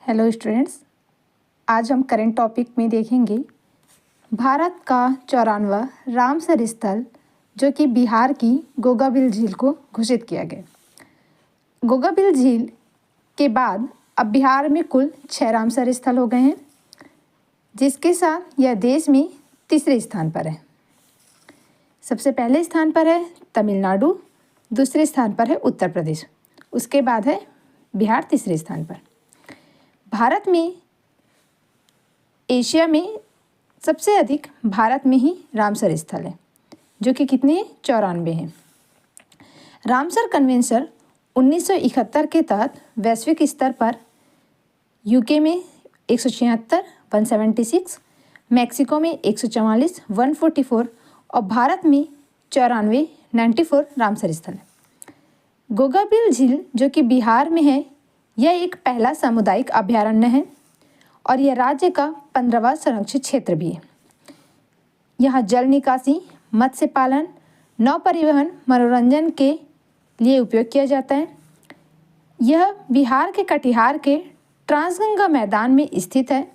Hello students, आज हम current topic में देखेंगे भारत का 94वां रामसर स्थल जो कि बिहार की गोगाबिल झील को घोषित किया गया। गोगाबिल झील के बाद अब बिहार में कुल 6 रामसर स्थल हो गए हैं, जिसके साथ यह देश में तीसरे स्थान पर है। सबसे पहले स्थान पर है तमिलनाडु, दूसरे स्थान पर है उत्तर प्रदेश, उसके बाद है बिहार तीसरे स्थान पर। भारत में एशिया में सबसे अधिक भारत में ही रामसर स्थल है, जो कि कितने 94 हैं। रामसर कन्वेंशन 1971 के तहत वैश्विक स्तर पर यूके में 176, 176, मैक्सिको में 144, 144 और भारत में 94, 94 रामसर स्थल है। गोगाबिल झील जो कि बिहार में है, यह एक पहला सामुदायिक अभयारण्य है और यह राज्य का 15वां संरक्षित क्षेत्र भी है। यहाँ जल निकासी, मत्स्य पालन, नौ परिवहन, मनोरंजन के लिए उपयोग किया जाता है। यह बिहार के कटिहार के ट्रांसगंगा मैदान में स्थित है,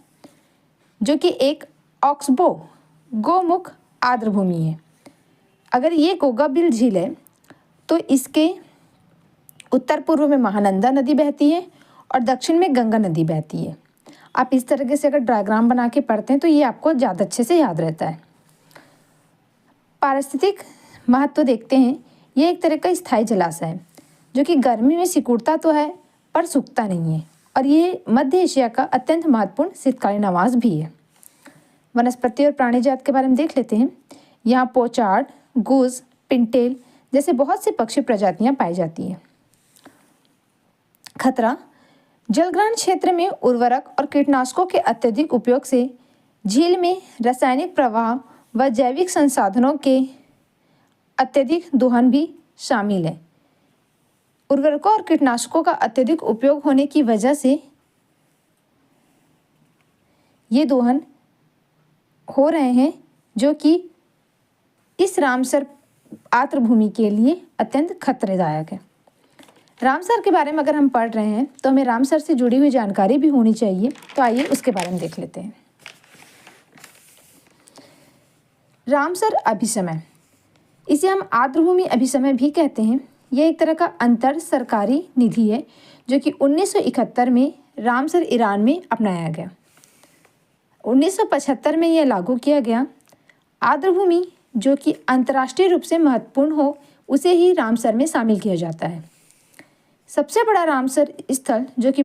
जो कि एक ऑक्सबो गोमुख आर्द्रभूमि है। अगर ये गोगाबिल झील है तो इसके उत्तर पूर्व में महानंदा नदी बहती है और दक्षिण में गंगा नदी बहती है। आप इस तरीके से अगर डायग्राम बना के पढ़ते हैं तो ये आपको ज़्यादा अच्छे से याद रहता है। पारिस्थितिक महत्व देखते हैं। ये एक तरह का स्थायी जलाशय है जो कि गर्मी में सिकुड़ता तो है पर सूखता नहीं है, और ये मध्य एशिया का अत्यंत महत्वपूर्ण शीतकालीन आवास भी है। वनस्पति और प्राणी जात के बारे में देख लेते हैं। यहाँ पोचार्ड, गूज, पिंटेल जैसे बहुत से पक्षी प्रजातियाँ पाई जाती हैं। खतरा: जलग्रहण क्षेत्र में उर्वरक और कीटनाशकों के अत्यधिक उपयोग से झील में रासायनिक प्रवाह व जैविक संसाधनों के अत्यधिक दोहन भी शामिल है। उर्वरकों और कीटनाशकों का अत्यधिक उपयोग होने की वजह से ये दोहन हो रहे हैं, जो कि इस रामसर आर्द्रभूमि के लिए अत्यंत खतरेदायक है। रामसर के बारे में अगर हम पढ़ रहे हैं तो हमें रामसर से जुड़ी हुई जानकारी भी होनी चाहिए, तो आइए उसके बारे में देख लेते हैं। रामसर अभिसमय, इसे हम आर्द्रभूमि अभिसमय भी कहते हैं। यह एक तरह का अंतर सरकारी निधि है जो कि 1971 में रामसर ईरान में अपनाया गया। 1975 में यह लागू किया गया। आर्द्रभूमि जो कि अंतर्राष्ट्रीय रूप से महत्वपूर्ण हो, उसे ही रामसर में शामिल किया जाता है। सबसे बड़ा रामसर स्थल जो कि